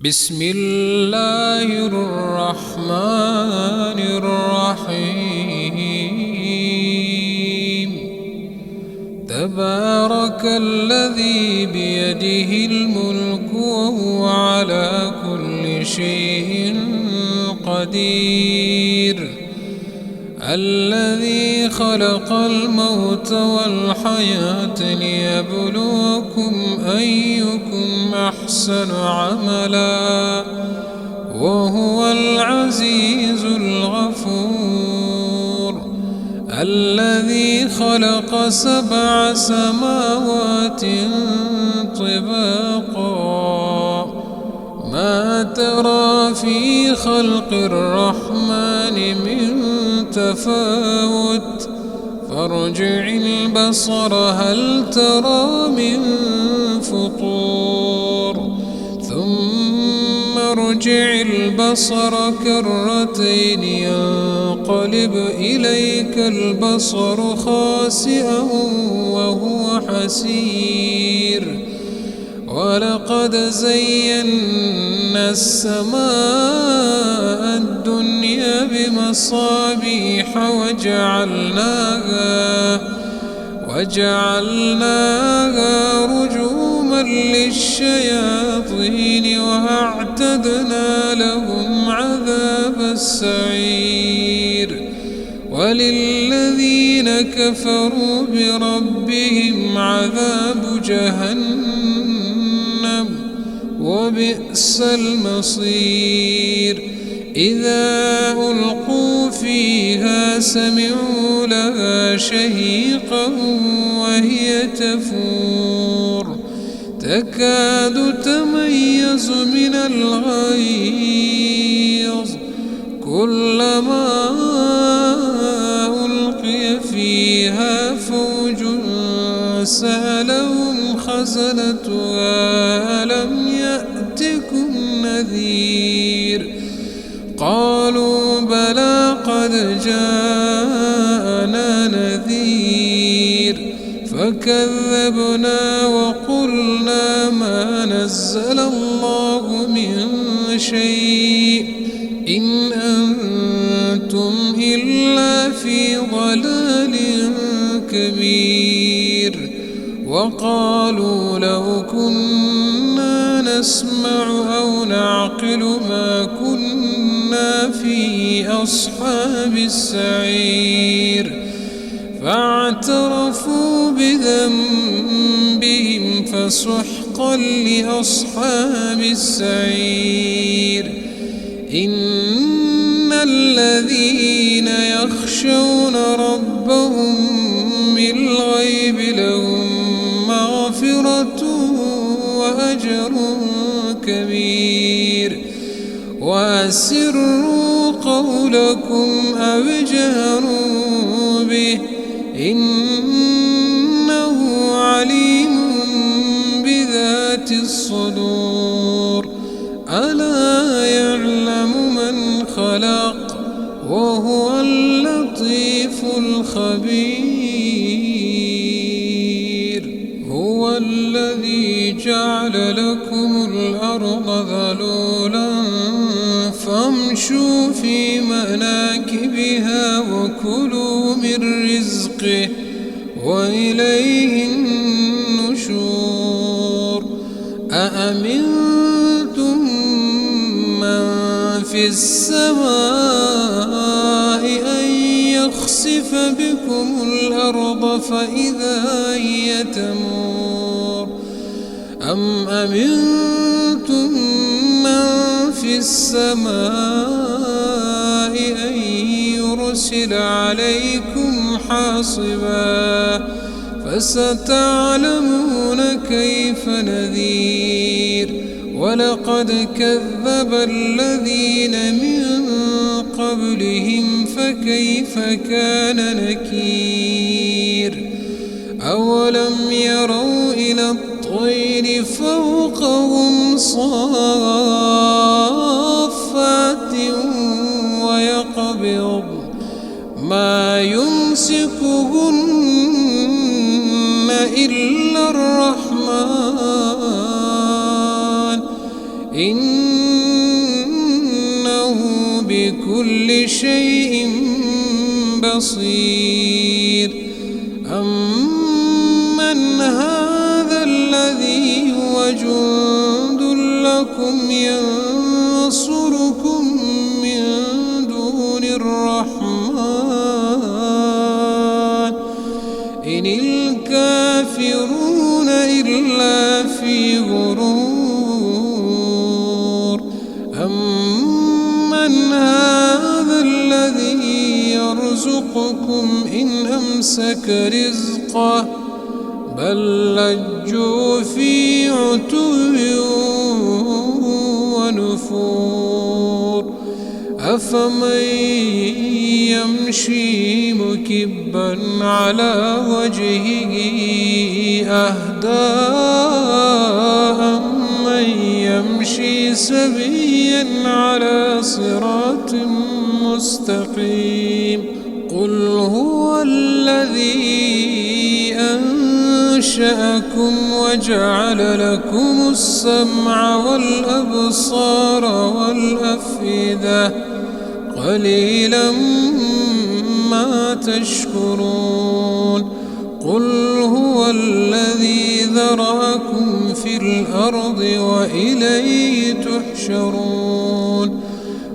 بسم الله الرحمن الرحيم. تبارك الذي بيده الملك وهو على كل شيء قدير، الذي خلق الموت والحياة ليبلوكم أيكم أحسن عملا، وهو العزيز الغفور. الذي خلق 7 سماوات طباقا، ما ترى في خلق الرحمن من تفاوت، فارجع البصر هل ترى من فطور، ثم ارجع البصر كرتين ينقلب إليك البصر خاسئا وهو حسير. ولقد زينا السماء الدنيا بمصابيح وجعلناها رجوما للشياطين، وأعتدنا لهم عذاب السعير. وللذين كفروا بربهم عذاب جهنم، وبئس المصير. إذا ألقوا فيها سمعوا لها شهيقا وهي تفور، تكاد تميز من الغيظ، كلما ألقي فيها فوج سألهم خزنتها ألم يأتكم نذير، قالوا بلى قد جاءنا نذير، فكذبنا وقلنا ما نزل الله من شيء إن أنتم إلا في ضلال كبير. وقالوا لو كنا نسمع أو نعقل ما كنا في أصحاب السعير، فاعترفوا بذنبهم فسحقا لأصحاب السعير. إن الذين يخشون ربهم بالغيب لهم مغفرة وأجر كبير. وأسروا قولكم أو اجهروا به إنه عليم بذات الصدور. ألا يعلم من خلق وهو اللطيف الخبير. هو الذي جعل لكم الأرض ذلولا فامشوا في مناكبها وكلوا من رزقه وإليه النشور. أأمنتم من في السماء أن يخسف بكم الأرض فإذا هي تمور، أم أمنتم من في السماء أن يرسل عليكم حاصبا، فستعلمون كيف نذير. ولقد كذب الذين من قبلهم فكيف كان نكير. أولم يروا إلى الطير فوقهم صافات ويقبض ما يمسكهن إلا الرحمن إن إنه بكل شيء بصير. أمن هذا الذي هو جند لكم ينصركم من دون الرحمن إن الكافرون إلا في غرور. أمن هذا الذي يرزقكم إن أمسك رزقه بل لجوا في عتو ونفور. أفمن يمشي مكبا على وجهه أهدى أمن يمشي سويا على صراط مستقيم. قل هو الذي أنشأكم وجعل لكم السمع والأبصار والأفئدة قليلا ما تشكرون. قل هو الذي ذرأكم في الأرض وإليه تحشرون.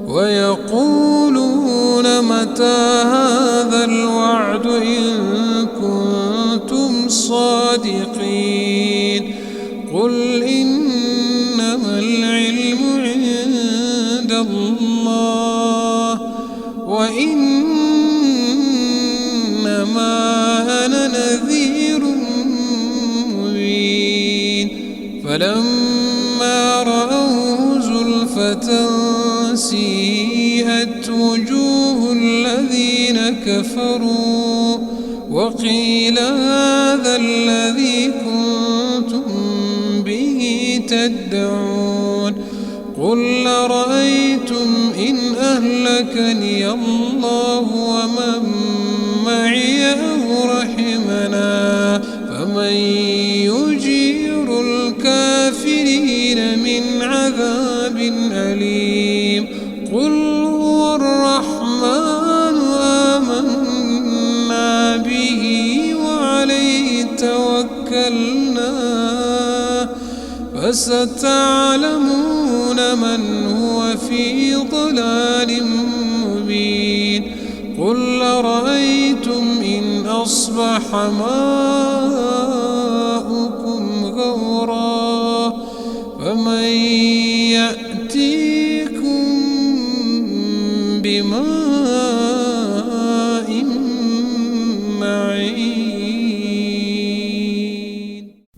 ويقولون متى هذا الوعد إن كنتم صادقين. قل إنما العلم عند الله وإنما أنا نذير مبين. فلما رأوه زلفة سيئت وجوه الذين كفروا وقيل هذا الذي كنتم به تدعون. قل أرأيتم إن أهلكني الله ومن معي أو رحمنا فمن يجير الكافرين من عذاب أليم. قل هو الرحمن آمنا به وعليه توكلنا فستعلمون من هو في ضلال مبين. قل أرأيتم إن أصبح ماؤكم غورا فمن يأتيكم بماء معين.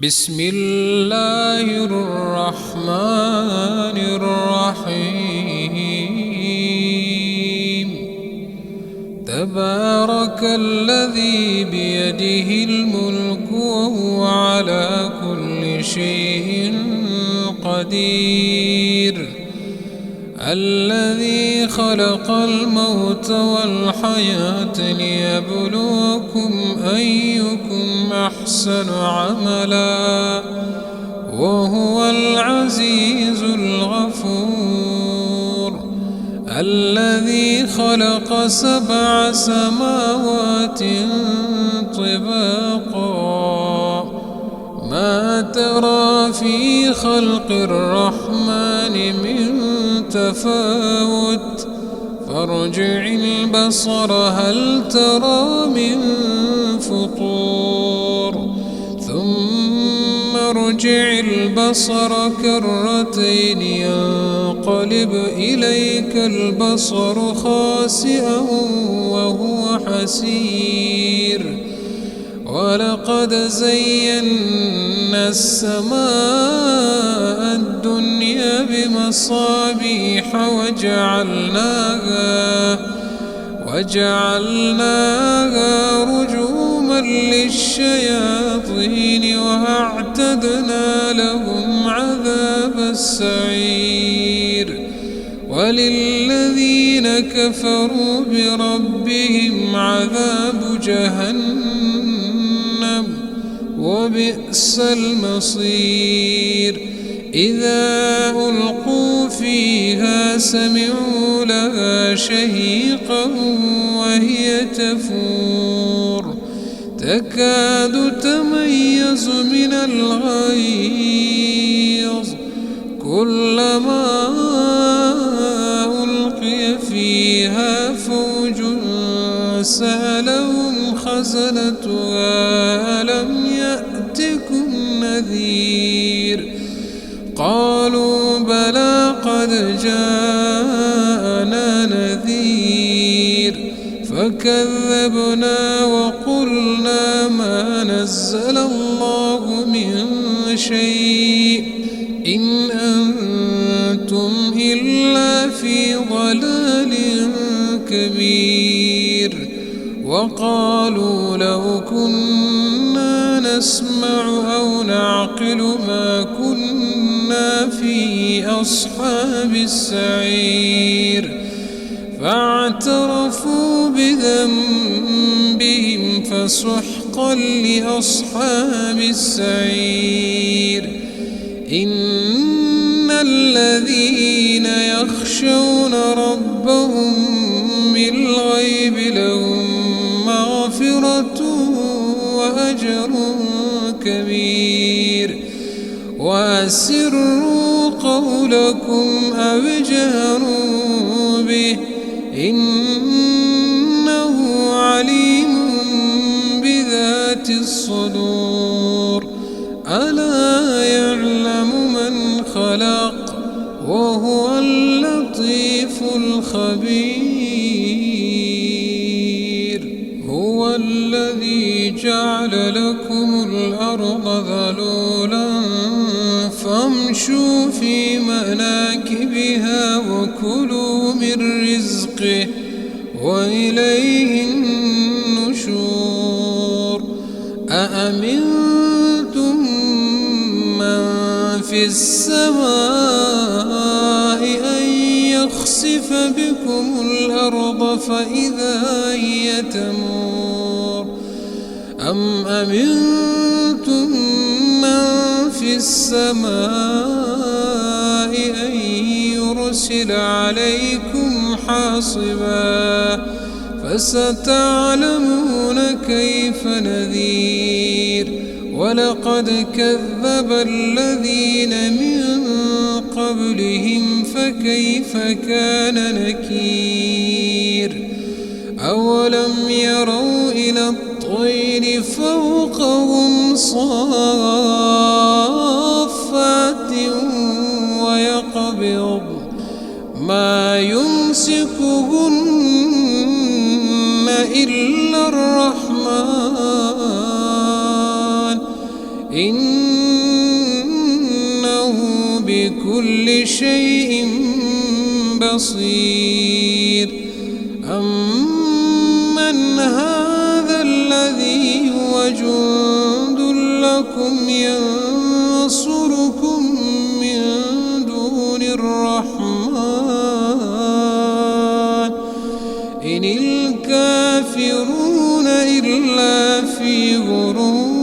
بسم الله الرحمن الرحيم. تبارك الذي بيده الملك وهو على كل شيء قدير. الذي خلق الموت والحياة ليبلوكم أيكم أحسن عملا وهو العزيز الغفور. الذي خلق 7 سماوات طباقا ما ترى في خلق الرحمن من تفاوت فارجع البصر هل ترى من فطور ثم ارجع البصر كرتين ينقلب إليك البصر خاسئا وهو حسير. ولقد زينا السماء الدنيا بمصابيح وجعلناها رجوما للشياطين وأعتدنا لهم عذاب السعير. وللذين كفروا بربهم عذاب جهنم وبئس المصير. إذا ألقوا فيها فيها سمعوا لها شهيقا وهي تفور تكاد تميز من الغيظ كلما ألقي فيها فوج سألهم خزنتها ألم يأتكم نذير قالوا بلى قد جاءنا نذير فكذبنا وقلنا ما نزل الله من شيء إن أنتم إلا في ضلال كبير وقالوا لو كنا نسمع أو نعقل ما كنا في أصحاب السعير فاعترفوا بذنبهم فسحقا لأصحاب السعير إن الذين يخشون ربهم بالغيب لهم مغفرة وأجر كبير وأسروا قولكم أو اجهروا به إنه عليم بذات الصدور ألا يعلم من خلق وهو اللطيف الخبير هو الذي جعل لكم الأرض ذلولا فامشوا في مناكبها وكلوا من رزقه وإليه النشور أأمنتم من في السماء أن يخسف بكم الأرض فإذا هي تمور أم أمنتم من في السماء أن يرسل عليكم حاصبا فستعلمون كيف نذير ولقد كذب الذين من قبلهم فكيف كان نكير أولم يروا إلى الطير فوقهم صافات ويقبض ما يمسكهن إلا الرحمن إنه بكل شيء بصير أمن هذا الذي هو جند لكم ينصركم من دون الرحمن إن الكافرون إلا في غرور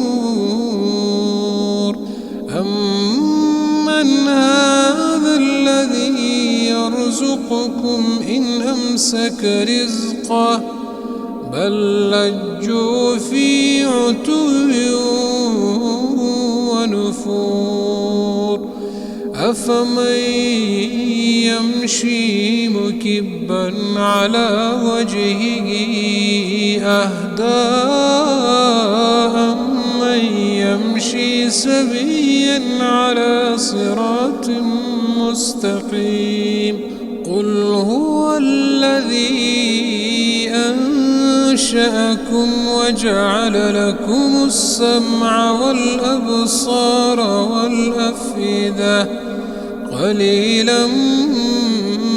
أمن هذا الذي يرزقكم إن أمسك رزقه بل لجوا في عتو ونفور أفمن يمشي مكبا على وجهه أهدى أمن يمشي سويا على صراط مستقيم قل هو الذي أنشأكم وجعل لكم السمع والأبصار والأفئدة قليلا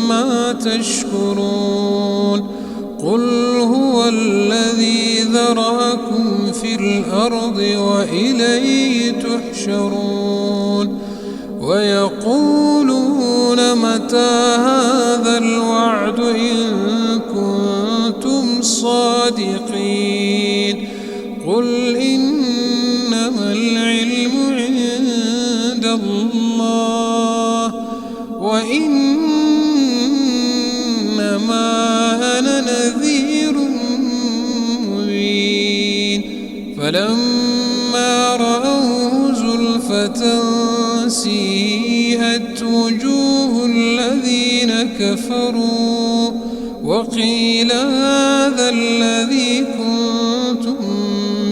ما تشكرون قل هو الذي ذرأكم في الأرض وإليه تحشرون ويقولون متى هذا الوعد إن كنتم صادقين قل إنما العلم عند الله وإن إنما أنا نذير مبين فلما رأوه زلفة سيئت وجوه الذين كفروا وقيل هذا الذي كنتم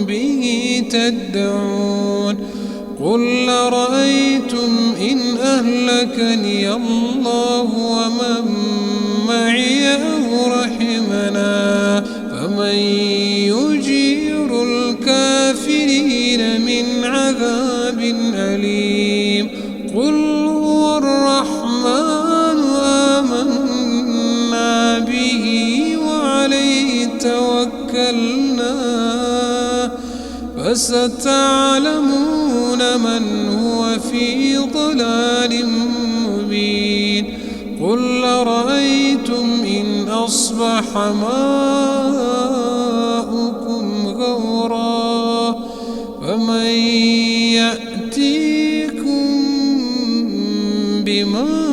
به تدعون قل أرأيتم إن أهلكني الله ومن معي أو رحمنا فمن يجير الكافرين من عذاب أليم قل هو الرحمن آمنا به وعليه توكلنا فستعلمون من هو في ضلال مبين قل أرأيتم إن أصبح ماؤكم غورا فمن يأتيكم بماء